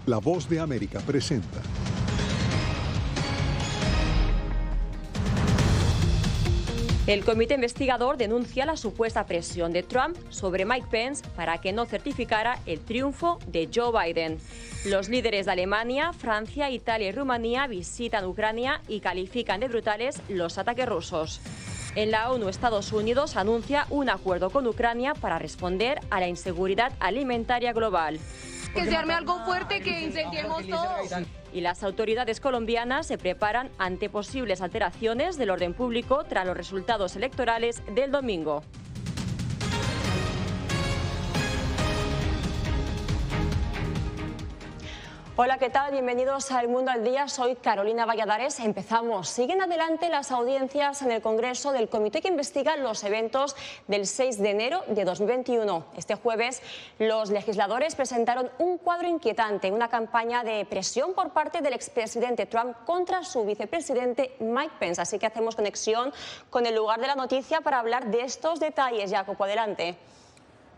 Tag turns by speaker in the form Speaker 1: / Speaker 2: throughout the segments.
Speaker 1: La Voz de América presenta.
Speaker 2: El comité investigador denuncia la supuesta presión de Trump sobre Mike Pence para que no certificara el triunfo de Joe Biden. Los líderes de Alemania, Francia, Italia y Rumanía visitan Ucrania y califican de brutales los ataques rusos. En la ONU, Estados Unidos anuncia un acuerdo con Ucrania para responder a la inseguridad alimentaria global.
Speaker 3: Que se arme algo fuerte, que incendiemos todo.
Speaker 2: Y las autoridades colombianas se preparan ante posibles alteraciones del orden público tras los resultados electorales del domingo. Hola, ¿qué tal? Bienvenidos a El Mundo al Día. Soy Carolina Valladares. Empezamos. Siguen adelante las audiencias en el Congreso del comité que investiga los eventos del 6 de enero de 2021. Este jueves, los legisladores presentaron un cuadro inquietante, una campaña de presión por parte del expresidente Trump contra su vicepresidente Mike Pence. Así que hacemos conexión con el lugar de la noticia para hablar de estos detalles. Jacopo, adelante.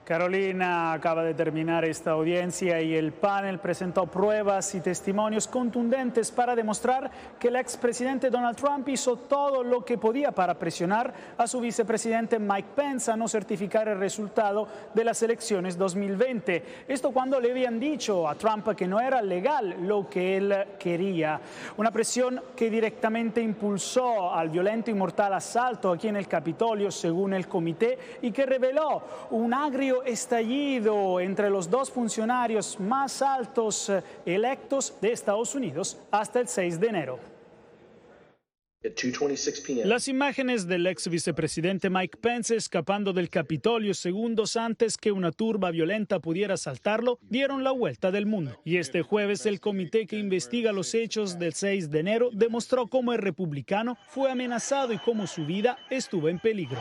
Speaker 4: Carolina, acaba de terminar esta audiencia y el panel presentó pruebas y testimonios contundentes para demostrar que el expresidente Donald Trump hizo todo lo que podía para presionar a su vicepresidente Mike Pence a no certificar el resultado de las elecciones 2020. Esto cuando le habían dicho a Trump que no era legal lo que él quería. Una presión que directamente impulsó al violento y mortal asalto aquí en el Capitolio, según el comité, y que reveló un agrio estallido entre los dos funcionarios más altos electos de Estados Unidos hasta el 6 de enero. Las imágenes del ex vicepresidente Mike Pence escapando del Capitolio segundos antes que una turba violenta pudiera asaltarlo dieron la vuelta del mundo. Y este jueves el comité que investiga los hechos del 6 de enero demostró cómo el republicano fue amenazado y cómo su vida estuvo en peligro.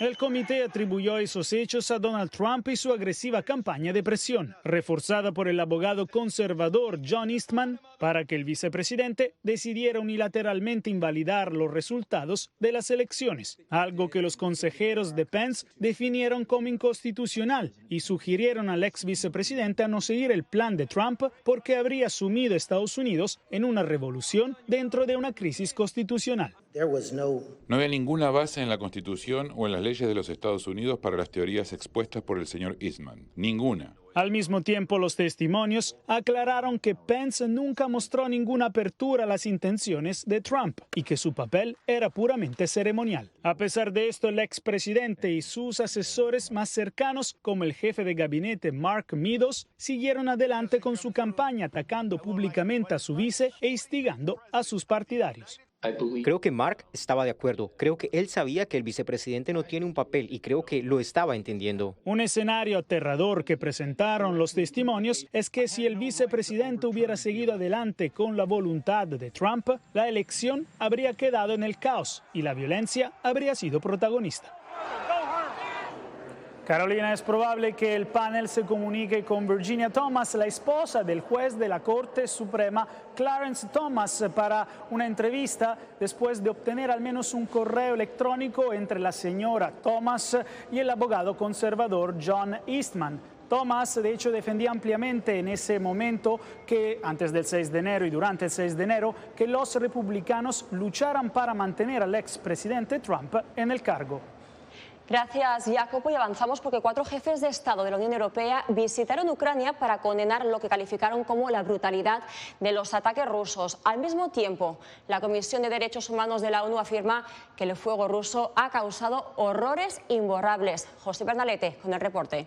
Speaker 4: El comité atribuyó esos hechos a Donald Trump y su agresiva campaña de presión, reforzada por el abogado conservador John Eastman, para que el vicepresidente decidiera unilateralmente invalidar los resultados de las elecciones, algo que los consejeros de Pence definieron como inconstitucional y sugirieron al ex vicepresidente a no seguir el plan de Trump porque habría sumido a Estados Unidos en una revolución dentro de una crisis constitucional.
Speaker 5: No había ninguna base en la Constitución o en las leyes de los Estados Unidos para las teorías expuestas por el señor Eastman. Ninguna.
Speaker 4: Al mismo tiempo, los testimonios aclararon que Pence nunca mostró ninguna apertura a las intenciones de Trump y que su papel era puramente ceremonial. A pesar de esto, el expresidente y sus asesores más cercanos, como el jefe de gabinete Mark Meadows, siguieron adelante con su campaña atacando públicamente a su vice e instigando a sus partidarios.
Speaker 6: Creo que Mark estaba de acuerdo. Creo que él sabía que el vicepresidente no tiene un papel y creo que lo estaba entendiendo.
Speaker 4: Un escenario aterrador que presentaron los testimonios es que si el vicepresidente hubiera seguido adelante con la voluntad de Trump, la elección habría quedado en el caos y la violencia habría sido protagonista. Carolina, es probable que el panel se comunique con Virginia Thomas, la esposa del juez de la Corte Suprema Clarence Thomas, para una entrevista después de obtener al menos un correo electrónico entre la señora Thomas y el abogado conservador John Eastman. Thomas, de hecho, defendía ampliamente en ese momento que, antes del 6 de enero y durante el 6 de enero, que los republicanos lucharan para mantener al expresidente Trump en el cargo.
Speaker 2: Gracias, Jacopo. Y avanzamos porque 4 jefes de Estado de la Unión Europea visitaron Ucrania para condenar lo que calificaron como la brutalidad de los ataques rusos. Al mismo tiempo, la Comisión de Derechos Humanos de la ONU afirma que el fuego ruso ha causado horrores imborrables. José Bernalete con el reporte.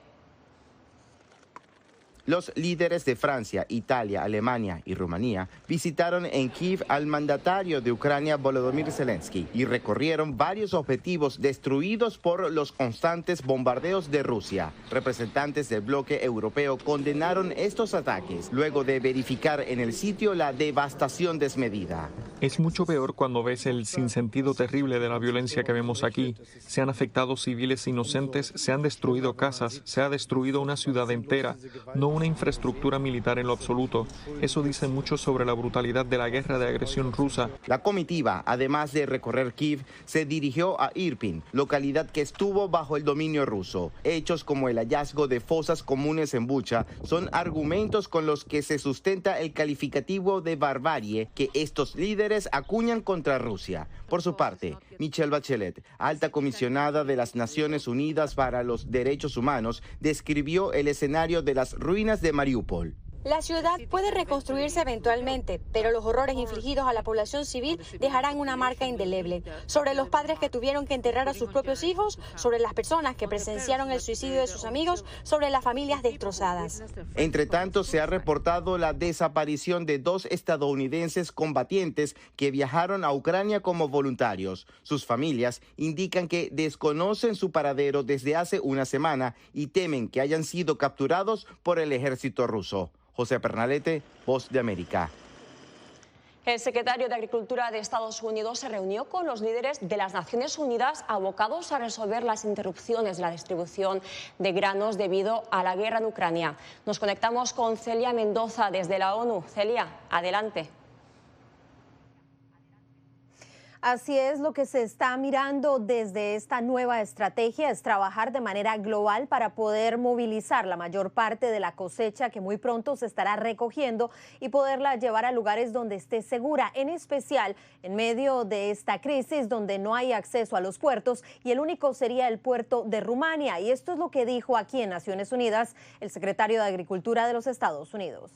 Speaker 7: Los líderes de Francia, Italia, Alemania y Rumanía visitaron en Kiev al mandatario de Ucrania, Volodymyr Zelensky, y recorrieron varios objetivos destruidos por los constantes bombardeos de Rusia. Representantes del bloque europeo condenaron estos ataques luego de verificar en el sitio la devastación desmedida.
Speaker 8: Es mucho peor cuando ves el sinsentido terrible de la violencia que vemos aquí. Se han afectado civiles inocentes, se han destruido casas, se ha destruido una ciudad entera, no una infraestructura militar en lo absoluto. Eso dice mucho sobre la brutalidad de la guerra de agresión rusa.
Speaker 7: La comitiva, además de recorrer Kiev, se dirigió a Irpin, localidad que estuvo bajo el dominio ruso. Hechos como el hallazgo de fosas comunes en Bucha son argumentos con los que se sustenta el calificativo de barbarie que estos líderes acuñan contra Rusia. Por su parte, Michelle Bachelet, alta comisionada de las Naciones Unidas para los Derechos Humanos, describió el escenario de las ruinas de Mariupol.
Speaker 9: La ciudad puede reconstruirse eventualmente, pero los horrores infligidos a la población civil dejarán una marca indeleble sobre los padres que tuvieron que enterrar a sus propios hijos, sobre las personas que presenciaron el suicidio de sus amigos, sobre las familias destrozadas.
Speaker 7: Entre tanto, se ha reportado la desaparición de 2 estadounidenses combatientes que viajaron a Ucrania como voluntarios. Sus familias indican que desconocen su paradero desde hace una semana y temen que hayan sido capturados por el ejército ruso. José Pernalete, Voz de América.
Speaker 2: El secretario de Agricultura de Estados Unidos se reunió con los líderes de las Naciones Unidas abocados a resolver las interrupciones de la distribución de granos debido a la guerra en Ucrania. Nos conectamos con Celia Mendoza desde la ONU. Celia, adelante.
Speaker 10: Así es, lo que se está mirando desde esta nueva estrategia es trabajar de manera global para poder movilizar la mayor parte de la cosecha que muy pronto se estará recogiendo y poderla llevar a lugares donde esté segura, en especial en medio de esta crisis donde no hay acceso a los puertos y el único sería el puerto de Rumania. Y esto es lo que dijo aquí en Naciones Unidas el secretario de Agricultura de los Estados Unidos.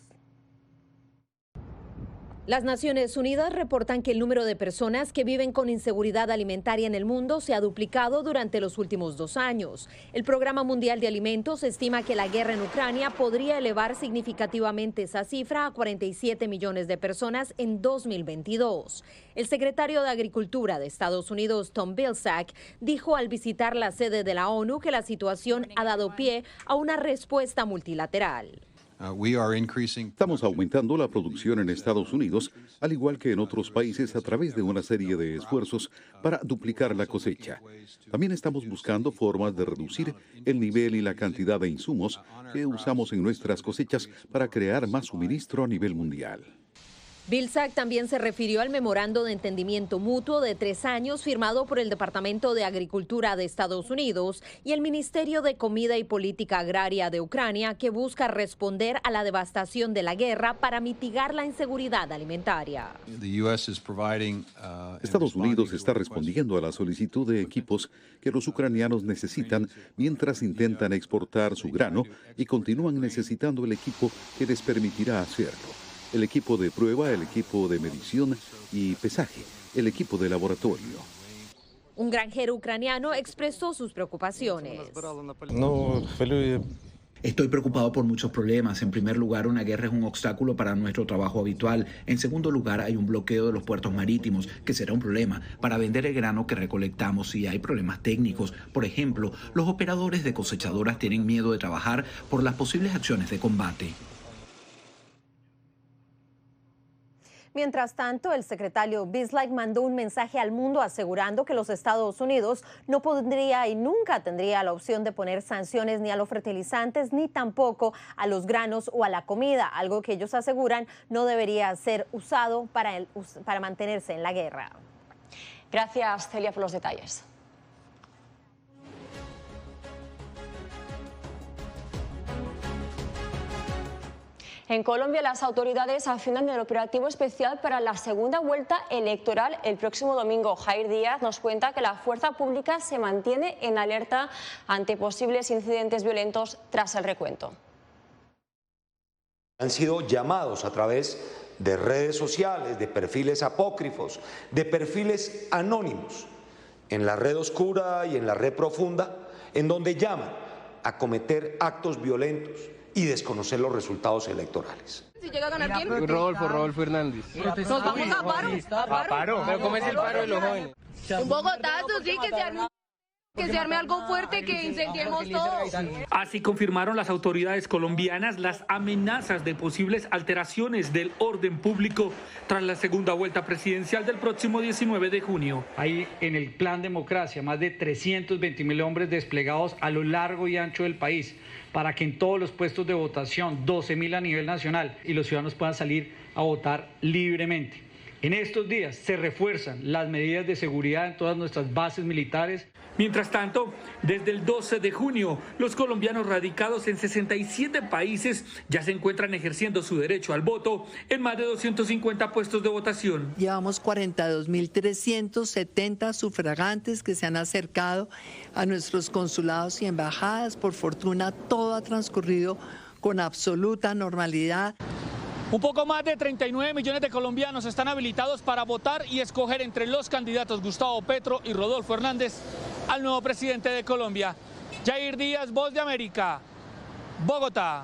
Speaker 10: Las Naciones Unidas reportan que el número de personas que viven con inseguridad alimentaria en el mundo se ha duplicado durante los últimos 2 años. El Programa Mundial de Alimentos estima que la guerra en Ucrania podría elevar significativamente esa cifra a 47 millones de personas en 2022. El secretario de Agricultura de Estados Unidos, Tom Vilsack, dijo al visitar la sede de la ONU que la situación ha dado pie a una respuesta multilateral.
Speaker 1: Estamos aumentando la producción en Estados Unidos, al igual que en otros países, a través de una serie de esfuerzos para duplicar la cosecha. También estamos buscando formas de reducir el nivel y la cantidad de insumos que usamos en nuestras cosechas para crear más suministro a nivel mundial.
Speaker 10: Vilsack también se refirió al memorando de entendimiento mutuo de 3 años firmado por el Departamento de Agricultura de Estados Unidos y el Ministerio de Comida y Política Agraria de Ucrania, que busca responder a la devastación de la guerra para mitigar la inseguridad alimentaria.
Speaker 1: Estados Unidos está respondiendo a la solicitud de equipos que los ucranianos necesitan mientras intentan exportar su grano y continúan necesitando el equipo que les permitirá hacerlo. El equipo de prueba, el equipo de medición y pesaje, el equipo de laboratorio.
Speaker 10: Un granjero ucraniano expresó sus preocupaciones.
Speaker 11: Estoy preocupado por muchos problemas. En primer lugar, una guerra es un obstáculo para nuestro trabajo habitual. En segundo lugar, hay un bloqueo de los puertos marítimos, que será un problema para vender el grano que recolectamos y hay problemas técnicos. Por ejemplo, los operadores de cosechadoras tienen miedo de trabajar por las posibles acciones de combate.
Speaker 10: Mientras tanto, el secretario Vilsack mandó un mensaje al mundo asegurando que los Estados Unidos no podría y nunca tendría la opción de poner sanciones ni a los fertilizantes ni tampoco a los granos o a la comida, algo que ellos aseguran no debería ser usado para mantenerse en la guerra.
Speaker 2: Gracias, Celia, por los detalles. En Colombia, las autoridades afinan el operativo especial para la segunda vuelta electoral el próximo domingo. Jair Díaz nos cuenta que la fuerza pública se mantiene en alerta ante posibles incidentes violentos tras el recuento.
Speaker 12: Han sido llamados a través de redes sociales, de perfiles apócrifos, de perfiles anónimos, en la red oscura y en la red profunda, en donde llaman a cometer actos violentos y desconocer los resultados electorales.
Speaker 3: Si llega a ganar quién?
Speaker 13: Rodolfo Hernández.
Speaker 3: Nos vamos a paro.
Speaker 13: ¿A paro? ¿Pero cómo es el paro de los jóvenes?
Speaker 3: Un bogotazo, sí, que se anunció. Que se arme algo fuerte, que incendiemos todo.
Speaker 13: Así confirmaron las autoridades colombianas las amenazas de posibles alteraciones del orden público tras la segunda vuelta presidencial del próximo 19 de junio. Hay en el Plan Democracia más de 320.000 hombres desplegados a lo largo y ancho del país para que en todos los puestos de votación, 12.000 a nivel nacional, y los ciudadanos puedan salir a votar libremente. En estos días se refuerzan las medidas de seguridad en todas nuestras bases militares. Mientras tanto, desde el 12 de junio, los colombianos radicados en 67 países ya se encuentran ejerciendo su derecho al voto en más de 250 puestos de votación.
Speaker 14: Llevamos 42.370 sufragantes que se han acercado a nuestros consulados y embajadas. Por fortuna, todo ha transcurrido con absoluta normalidad.
Speaker 13: Un poco más de 39 millones de colombianos están habilitados para votar y escoger entre los candidatos Gustavo Petro y Rodolfo Hernández al nuevo presidente de Colombia. Jair Díaz, Voz de América, Bogotá.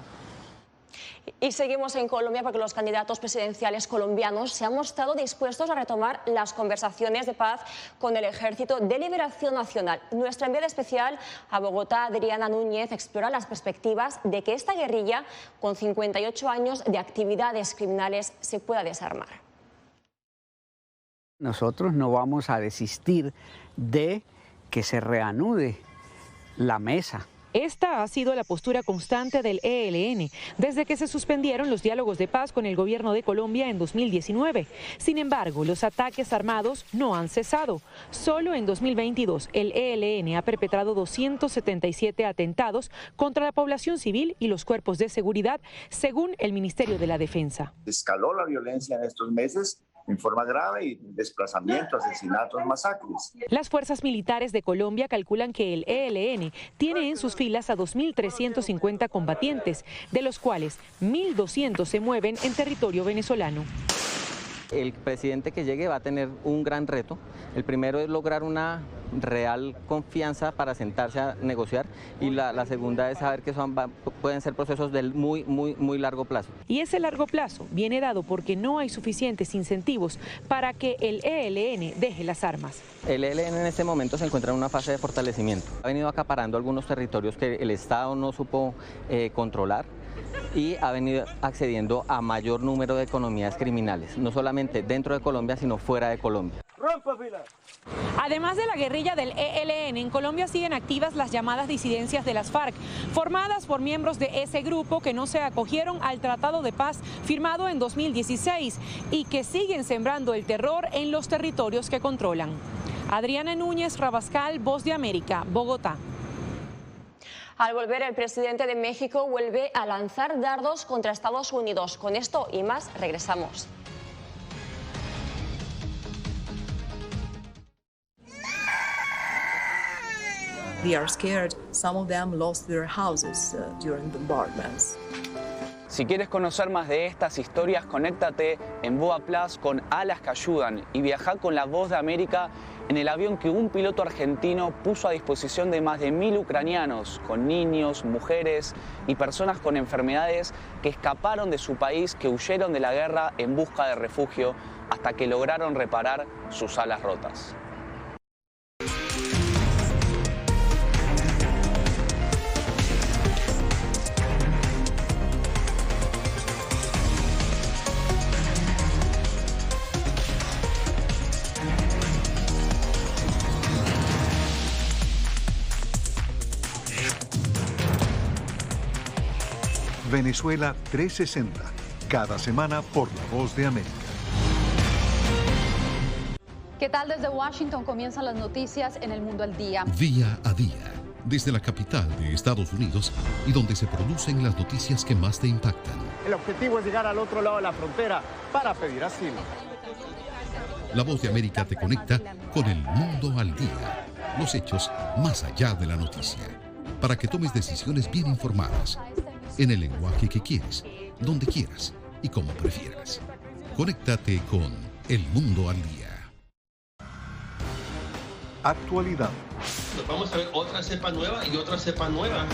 Speaker 2: Y seguimos en Colombia porque los candidatos presidenciales colombianos se han mostrado dispuestos a retomar las conversaciones de paz con el Ejército de Liberación Nacional. Nuestra enviada especial a Bogotá, Adriana Núñez, explora las perspectivas de que esta guerrilla, con 58 años de actividades criminales, se pueda desarmar.
Speaker 15: Nosotros no vamos a desistir de que se reanude la mesa.
Speaker 16: Esta ha sido la postura constante del ELN desde que se suspendieron los diálogos de paz con el gobierno de Colombia en 2019. Sin embargo, los ataques armados no han cesado. Solo en 2022 el ELN ha perpetrado 277 atentados contra la población civil y los cuerpos de seguridad, según el Ministerio de la Defensa.
Speaker 17: Escaló la violencia en estos meses en forma grave y desplazamientos, asesinatos, masacres.
Speaker 16: Las fuerzas militares de Colombia calculan que el ELN tiene en sus filas a 2.350 combatientes, de los cuales 1.200 se mueven en territorio venezolano.
Speaker 18: El presidente que llegue va a tener un gran reto. El primero es lograr una real confianza para sentarse a negociar y la segunda es saber que pueden ser procesos del muy largo plazo.
Speaker 16: Y ese largo plazo viene dado porque no hay suficientes incentivos para que el ELN deje las armas.
Speaker 18: El ELN en este momento se encuentra en una fase de fortalecimiento. Ha venido acaparando algunos territorios que el Estado no supo controlar y ha venido accediendo a mayor número de economías criminales, no solamente dentro de Colombia, sino fuera de Colombia.
Speaker 16: Además de la guerrilla del ELN, en Colombia siguen activas las llamadas disidencias de las FARC, formadas por miembros de ese grupo que no se acogieron al Tratado de Paz firmado en 2016 y que siguen sembrando el terror en los territorios que controlan. Adriana Núñez Rabascal, Voz de América, Bogotá.
Speaker 2: Al volver, el presidente de México vuelve a lanzar dardos contra Estados Unidos. Con esto y más, regresamos.
Speaker 19: They are scared. Some of them lost their houses during bombardments.
Speaker 20: Si quieres conocer más de estas historias, conéctate en Boa Plus con Alas que Ayudan y viaja con la Voz de América en el avión que un piloto argentino puso a disposición de más de 1.000 ucranianos, con niños, mujeres y personas con enfermedades que escaparon de su país, que huyeron de la guerra en busca de refugio hasta que lograron reparar sus alas rotas.
Speaker 21: Venezuela 360, cada semana por La Voz de América.
Speaker 22: ¿Qué tal? Desde Washington comienzan las noticias en El Mundo al Día.
Speaker 23: Día a día, desde la capital de Estados Unidos y donde se producen las noticias que más te impactan.
Speaker 24: El objetivo es llegar al otro lado de la frontera para pedir asilo.
Speaker 23: La Voz de América te conecta con El Mundo al Día, los hechos más allá de la noticia, para que tomes decisiones bien informadas, en el lenguaje que quieres, donde quieras y como prefieras. Conéctate con El Mundo al Día.
Speaker 21: Actualidad.
Speaker 25: Vamos a ver otra cepa nueva y otra cepa nueva.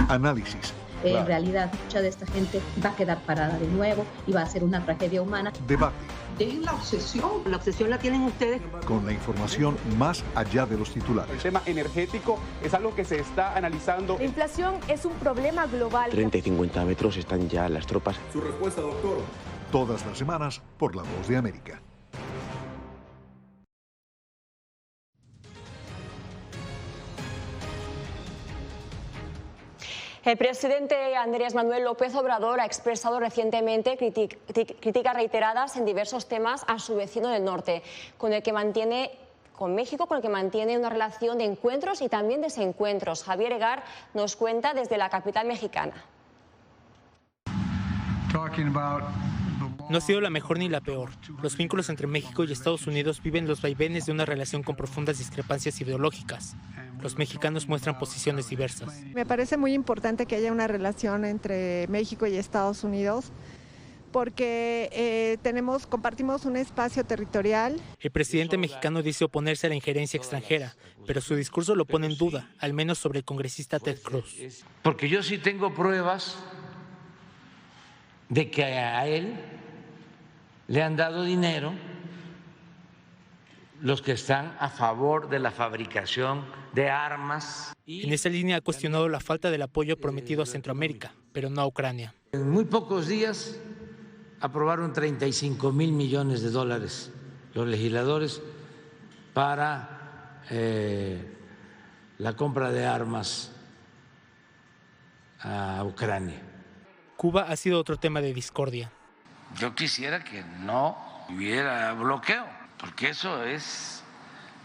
Speaker 21: Análisis,
Speaker 4: En realidad, mucha de esta gente va a quedar parada de nuevo y va a ser una tragedia humana.
Speaker 21: Debate.
Speaker 5: Dejen la obsesión. La obsesión la tienen ustedes.
Speaker 21: Con la información más allá de los titulares.
Speaker 6: El tema energético es algo que se está analizando.
Speaker 8: La inflación es un problema global.
Speaker 25: 30 y 50 metros están ya las tropas.
Speaker 21: Su respuesta, doctor. Todas las semanas por La Voz de América.
Speaker 2: El presidente Andrés Manuel López Obrador ha expresado recientemente críticas reiteradas en diversos temas a su vecino del norte, con México, con el que mantiene una relación de encuentros y también desencuentros. Javier Egar nos cuenta desde la capital mexicana.
Speaker 26: No ha sido la mejor ni la peor. Los vínculos entre México y Estados Unidos viven los vaivenes de una relación con profundas discrepancias ideológicas. Los mexicanos muestran posiciones diversas.
Speaker 27: Me parece muy importante que haya una relación entre México y Estados Unidos porque compartimos un espacio territorial.
Speaker 26: El presidente mexicano dice oponerse a la injerencia extranjera, pero su discurso lo pone en duda, al menos sobre el congresista Ted Cruz.
Speaker 28: Porque yo sí tengo pruebas de que a él le han dado dinero los que están a favor de la fabricación de armas.
Speaker 26: En esa línea ha cuestionado la falta del apoyo prometido a Centroamérica, pero no a Ucrania.
Speaker 28: En muy pocos días aprobaron 35 mil millones de dólares los legisladores para la compra de armas a Ucrania.
Speaker 26: Cuba ha sido otro tema de discordia.
Speaker 28: Yo quisiera que no hubiera bloqueo, porque eso es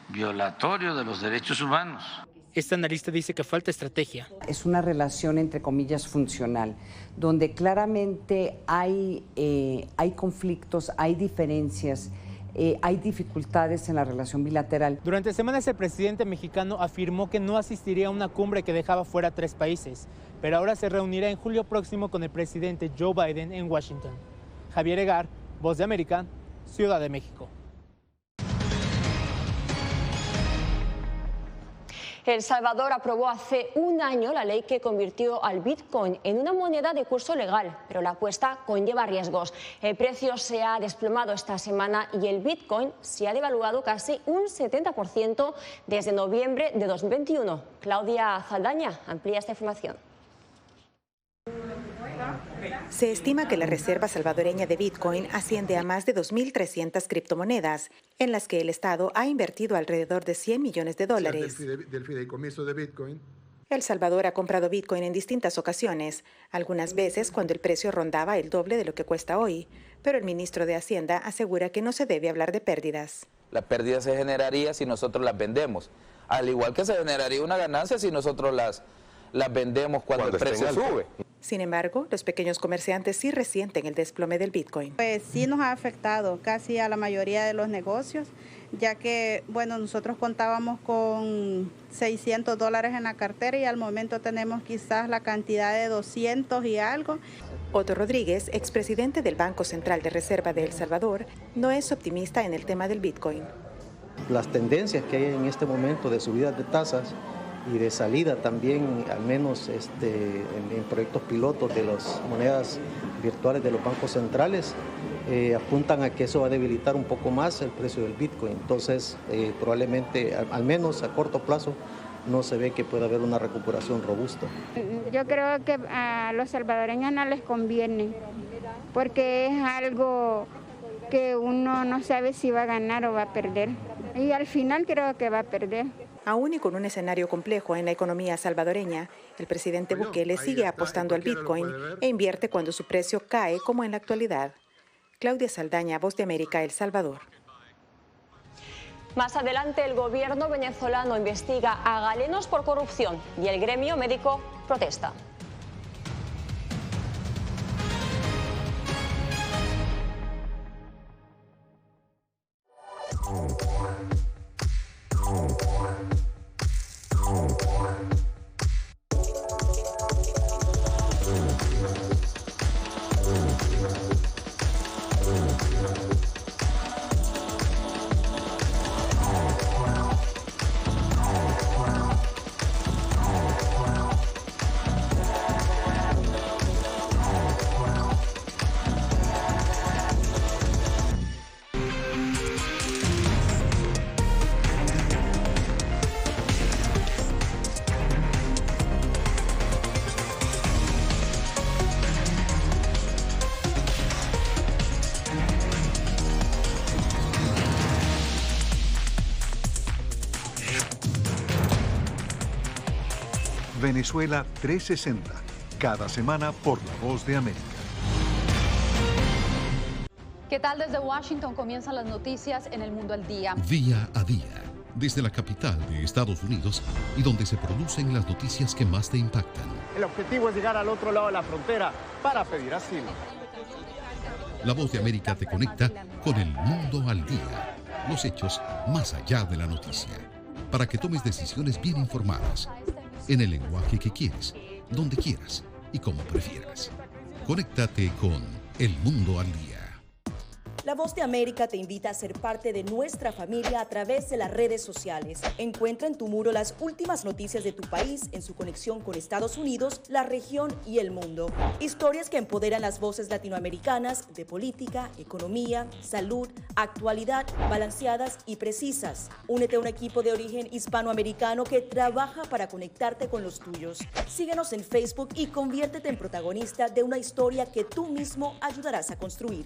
Speaker 28: violatorio de los derechos humanos.
Speaker 26: Este analista dice que falta estrategia.
Speaker 29: Es una relación, entre comillas, funcional, donde claramente hay conflictos, hay diferencias, hay dificultades en la relación bilateral.
Speaker 26: Durante semanas el presidente mexicano afirmó que no asistiría a una cumbre que dejaba fuera a 3 países, pero ahora se reunirá en julio próximo con el presidente Joe Biden en Washington. Javier Egar, Voz de América, Ciudad de México.
Speaker 2: El Salvador aprobó hace un año la ley que convirtió al Bitcoin en una moneda de curso legal, pero la apuesta conlleva riesgos. El precio se ha desplomado esta semana y el Bitcoin se ha devaluado casi un 70% desde noviembre de 2021. Claudia Saldaña amplía esta información.
Speaker 30: Se estima que la reserva salvadoreña de Bitcoin asciende a más de 2.300 criptomonedas, en las que el Estado ha invertido alrededor de $100 millones.
Speaker 31: Del fideicomiso de Bitcoin.
Speaker 30: El Salvador ha comprado Bitcoin en distintas ocasiones, algunas veces cuando el precio rondaba el doble de lo que cuesta hoy, pero el ministro de Hacienda asegura que no se debe hablar de pérdidas.
Speaker 32: La pérdida se generaría si nosotros las vendemos, al igual que se generaría una ganancia si nosotros las vendemos cuando el precio sube.
Speaker 30: Sin embargo, los pequeños comerciantes sí resienten el desplome del Bitcoin.
Speaker 33: Pues sí nos ha afectado casi a la mayoría de los negocios, ya que, bueno, nosotros contábamos con $600 en la cartera y al momento tenemos quizás la cantidad de 200 y algo.
Speaker 30: Otto Rodríguez, expresidente del Banco Central de Reserva de El Salvador, no es optimista en el tema del Bitcoin.
Speaker 34: Las tendencias que hay en este momento de subidas de tasas y de salida también, al menos en proyectos pilotos de las monedas virtuales de los bancos centrales, apuntan a que eso va a debilitar un poco más el precio del Bitcoin. Entonces, probablemente, al menos a corto plazo, no se ve que pueda haber una recuperación robusta.
Speaker 35: Yo creo que a los salvadoreños no les conviene, porque es algo que uno no sabe si va a ganar o va a perder. Y al final creo que va a perder.
Speaker 30: Aún y con un escenario complejo en la economía salvadoreña, el presidente Bukele sigue apostando al Bitcoin e invierte cuando su precio cae, como en la actualidad. Claudia Saldaña, Voz de América, El Salvador.
Speaker 2: Más adelante, el gobierno venezolano investiga a galenos por corrupción y el gremio médico protesta.
Speaker 21: Venezuela 360, cada semana por La Voz de América.
Speaker 22: ¿Qué tal? Desde Washington comienzan las noticias en El Mundo al Día.
Speaker 23: Día a día, desde la capital de Estados Unidos y donde se producen las noticias que más te impactan.
Speaker 24: El objetivo es llegar al otro lado de la frontera para pedir asilo.
Speaker 23: La Voz de América te conecta con El Mundo al Día. Los hechos más allá de la noticia. Para que tomes decisiones bien informadas. En el lenguaje que quieres, donde quieras y como prefieras. Conéctate con El Mundo al Día.
Speaker 1: La Voz de América te invita a ser parte de nuestra familia a través de las redes sociales. Encuentra en tu muro las últimas noticias de tu país en su conexión con Estados Unidos, la región y el mundo. Historias que empoderan las voces latinoamericanas de política, economía, salud, actualidad, balanceadas y precisas. Únete a un equipo de origen hispanoamericano que trabaja para conectarte con los tuyos. Síguenos en Facebook y conviértete en protagonista de una historia que tú mismo ayudarás a construir.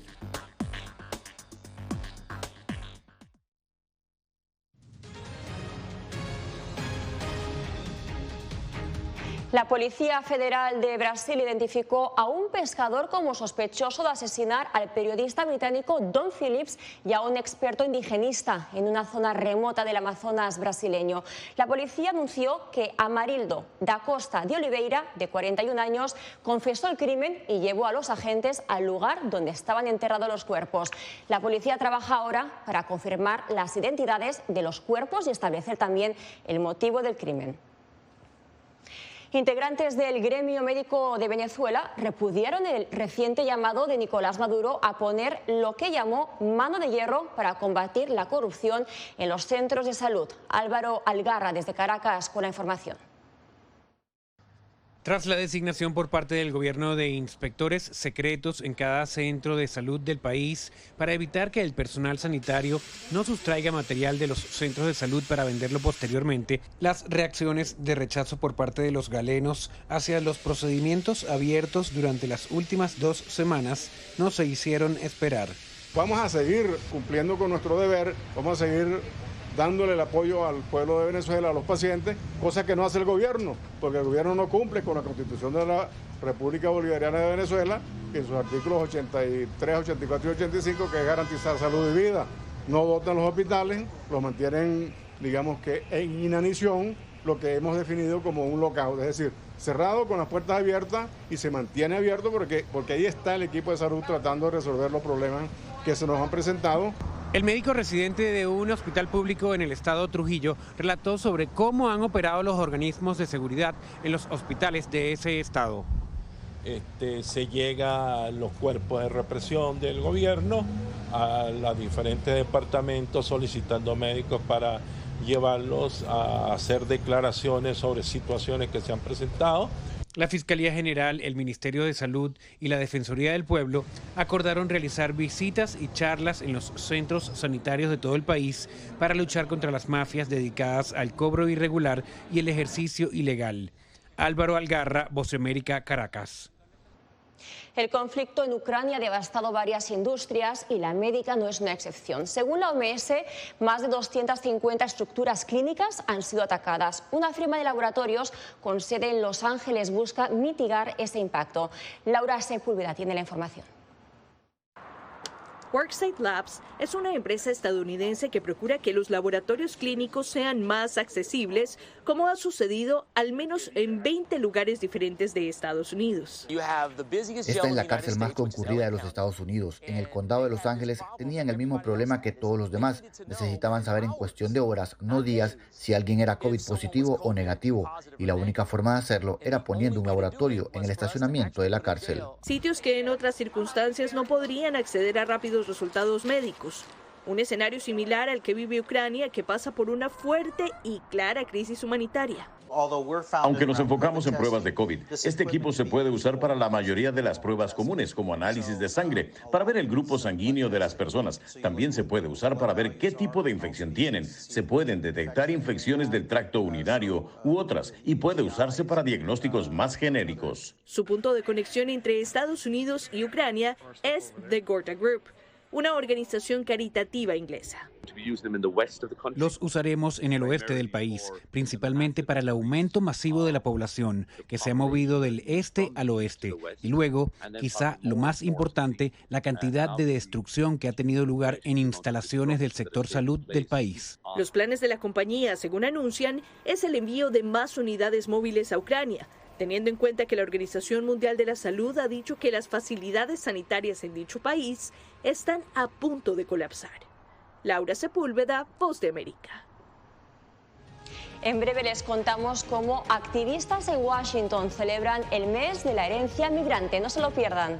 Speaker 2: La Policía Federal de Brasil identificó a un pescador como sospechoso de asesinar al periodista británico Dom Phillips y a un experto indigenista en una zona remota del Amazonas brasileño. La policía anunció que Amarildo da Costa de Oliveira, de 41 años, confesó el crimen y llevó a los agentes al lugar donde estaban enterrados los cuerpos. La policía trabaja ahora para confirmar las identidades de los cuerpos y establecer también el motivo del crimen. Integrantes del gremio médico de Venezuela repudiaron el reciente llamado de Nicolás Maduro a poner lo que llamó mano de hierro para combatir la corrupción en los centros de salud. Álvaro Algarra, desde Caracas, con la información.
Speaker 3: Tras la designación por parte del gobierno de inspectores secretos en cada centro de salud del país para evitar que el personal sanitario no sustraiga material de los centros de salud para venderlo posteriormente, las reacciones de rechazo por parte de los galenos hacia los procedimientos abiertos durante las últimas 2 semanas no se hicieron esperar.
Speaker 7: Vamos a seguir cumpliendo con nuestro deber, vamos a seguir dándole el apoyo al pueblo de Venezuela, a los pacientes, cosa que no hace el gobierno, porque el gobierno no cumple con la Constitución de la República Bolivariana de Venezuela, en sus artículos 83, 84 y 85, que es garantizar salud y vida. No dotan los hospitales, los mantienen, digamos que en inanición, lo que hemos definido como un lockout, es decir, cerrado con las puertas abiertas y se mantiene abierto porque ahí está el equipo de salud tratando de resolver los problemas que se nos han presentado.
Speaker 3: El médico residente de un hospital público en el estado Trujillo relató sobre cómo han operado los organismos de seguridad en los hospitales de ese estado.
Speaker 9: Se llega a los cuerpos de represión del gobierno, a los diferentes departamentos solicitando médicos para llevarlos a hacer declaraciones sobre situaciones que se han presentado.
Speaker 3: La Fiscalía General, el Ministerio de Salud y la Defensoría del Pueblo acordaron realizar visitas y charlas en los centros sanitarios de todo el país para luchar contra las mafias dedicadas al cobro irregular y el ejercicio ilegal. Álvaro Algarra, Voz de América, Caracas.
Speaker 2: El conflicto en Ucrania ha devastado varias industrias y la médica no es una excepción. Según la OMS, más de 250 estructuras clínicas han sido atacadas. Una firma de laboratorios con sede en Los Ángeles busca mitigar ese impacto. Laura Sepúlveda tiene la información.
Speaker 10: WorkSite Labs es una empresa estadounidense que procura que los laboratorios clínicos sean más accesibles, como ha sucedido al menos en 20 lugares diferentes de Estados Unidos.
Speaker 11: Esta es la cárcel más concurrida de los Estados Unidos. En el condado de Los Ángeles tenían el mismo problema que todos los demás. Necesitaban saber en cuestión de horas, no días, si alguien era COVID positivo o negativo. Y la única forma de hacerlo era poniendo un laboratorio en el estacionamiento de la cárcel.
Speaker 10: Sitios que en otras circunstancias no podrían acceder a rápidos resultados médicos. Un escenario similar al que vive Ucrania, que pasa por una fuerte y clara crisis humanitaria.
Speaker 12: Aunque nos enfocamos en pruebas de COVID, este equipo se puede usar para la mayoría de las pruebas comunes, como análisis de sangre, para ver el grupo sanguíneo de las personas. También se puede usar para ver qué tipo de infección tienen. Se pueden detectar infecciones del tracto urinario u otras, y puede usarse para diagnósticos más genéricos.
Speaker 10: Su punto de conexión entre Estados Unidos y Ucrania es The Gorta Group. una organización caritativa inglesa.
Speaker 3: Los usaremos en el oeste del país, principalmente para el aumento masivo de la población, que se ha movido del este al oeste. Y luego, quizá lo más importante, la cantidad de destrucción que ha tenido lugar en instalaciones del sector salud del país.
Speaker 10: Los planes de la compañía, según anuncian, es el envío de más unidades móviles a Ucrania, teniendo en cuenta que la Organización Mundial de la Salud ha dicho que las facilidades sanitarias en dicho país están a punto de colapsar. Laura Sepúlveda, Voz de América.
Speaker 2: En breve les contamos cómo activistas en Washington celebran el mes de la herencia migrante. No se lo pierdan.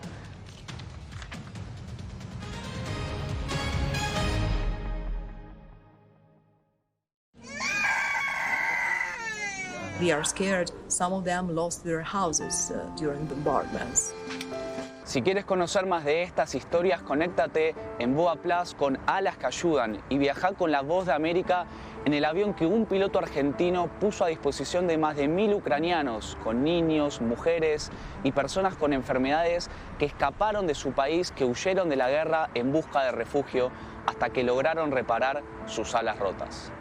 Speaker 4: They are scared. Some of them lost their houses during bombardments.
Speaker 5: Si quieres conocer más de estas historias, conéctate en Boa Plus con Alas que Ayudan y viaja con la Voz de América en el avión que un piloto argentino puso a disposición de más de 1000 ucranianos, con niños, mujeres y personas con enfermedades que escaparon de su país, que huyeron de la guerra en busca de refugio hasta que lograron reparar sus alas rotas.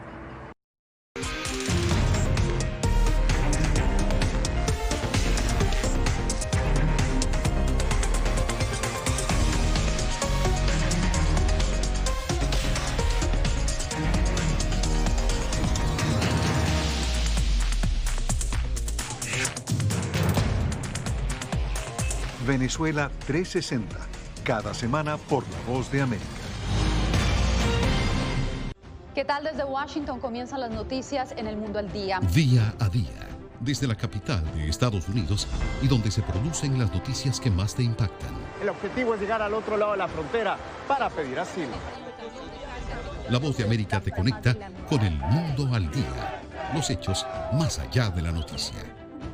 Speaker 21: Venezuela 360, cada semana por La Voz de América.
Speaker 22: ¿Qué tal? Desde Washington comienzan las noticias en El Mundo al Día.
Speaker 23: Día a día, desde la capital de Estados Unidos y donde se producen las noticias que más te impactan.
Speaker 24: El objetivo es llegar al otro lado de la frontera para pedir asilo.
Speaker 23: La Voz de América te conecta con El Mundo al Día, los hechos más allá de la noticia,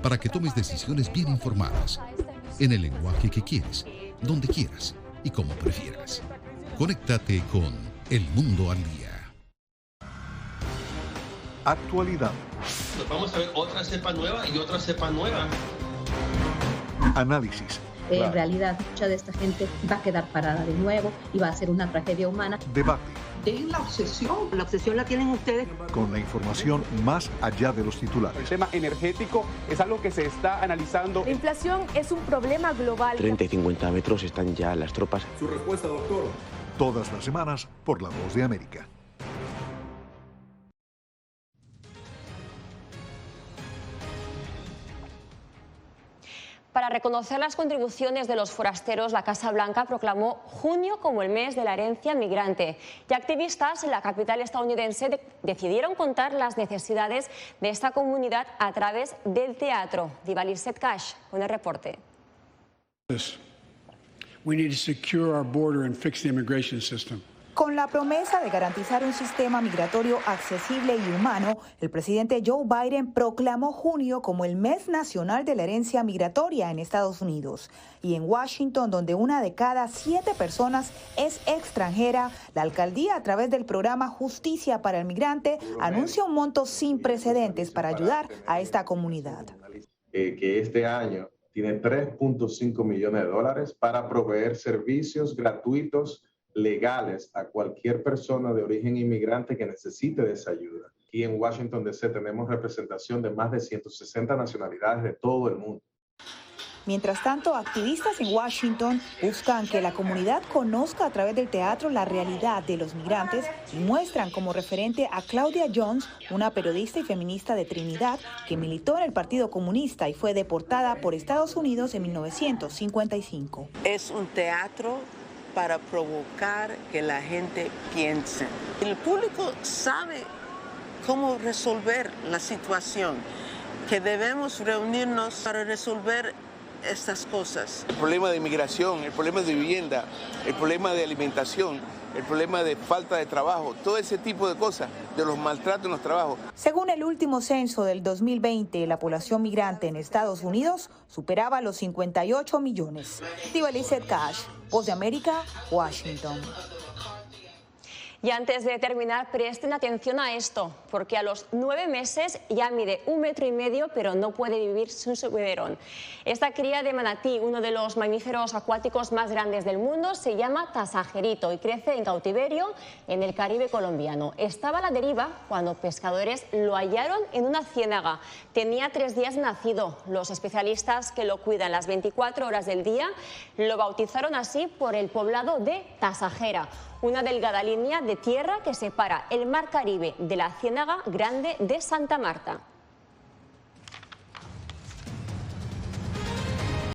Speaker 23: para que tomes decisiones bien informadas, en el lenguaje que quieres, donde quieras y como prefieras. Conéctate con El Mundo al Día.
Speaker 21: Actualidad.
Speaker 6: Nos vamos a ver otra cepa nueva y otra cepa nueva.
Speaker 21: Análisis.
Speaker 8: En realidad, mucha de esta gente va a quedar parada de nuevo y va a ser una tragedia humana.
Speaker 21: Debate.
Speaker 13: Tienen la obsesión la tienen ustedes.
Speaker 21: Con la información más allá de los titulares.
Speaker 14: El tema energético es algo que se está analizando.
Speaker 15: La inflación es un problema global.
Speaker 16: 30 y 50 metros están ya las tropas.
Speaker 21: Su respuesta, doctor. Todas las semanas por La Voz de América.
Speaker 2: Para reconocer las contribuciones de los forasteros, la Casa Blanca proclamó junio como el mes de la herencia migrante. Y activistas en la capital estadounidense decidieron contar las necesidades de esta comunidad a través del teatro. Divaliset Cash con el reporte.
Speaker 17: We need to secure our border and fix the immigration system.
Speaker 18: Con la promesa de garantizar un sistema migratorio accesible y humano, el presidente Joe Biden proclamó junio como el mes nacional de la herencia migratoria en Estados Unidos. Y en Washington, donde una de cada 7 personas es extranjera, la alcaldía, a través del programa Justicia para el Migrante, anuncia un monto sin precedentes para ayudar a esta comunidad.
Speaker 19: Que este año tiene $3.5 millones para proveer servicios gratuitos legales a cualquier persona de origen inmigrante que necesite de esa ayuda. Aquí en Washington, D.C. tenemos representación de más de 160 nacionalidades de todo el mundo.
Speaker 18: Mientras tanto, activistas en Washington buscan que la comunidad conozca a través del teatro la realidad de los migrantes y muestran como referente a Claudia Jones, una periodista y feminista de Trinidad que militó en el Partido Comunista y fue deportada por Estados Unidos en 1955.
Speaker 13: Es un teatro para provocar que la gente piense. El público sabe cómo resolver la situación, que debemos reunirnos para resolver estas cosas.
Speaker 20: El problema de inmigración, el problema de vivienda, el problema de alimentación, el problema de falta de trabajo, todo ese tipo de cosas, de los maltratos en los trabajos.
Speaker 18: Según el último censo del 2020, la población migrante en Estados Unidos superaba los 58 millones. Divaliset Cash, Voz de América, Washington.
Speaker 2: Y antes de terminar, presten atención a esto, porque a los 9 meses ya mide 1,5 metros, pero no puede vivir sin su biberón. Esta cría de manatí, uno de los mamíferos acuáticos más grandes del mundo, se llama tasajerito y crece en cautiverio en el Caribe colombiano. Estaba a la deriva cuando pescadores lo hallaron en una ciénaga. Tenía 3 días nacido. Los especialistas que lo cuidan las 24 horas del día lo bautizaron así por el poblado de Tasajera, una delgada línea de tierra que separa el mar Caribe de la Ciénaga Grande de Santa Marta.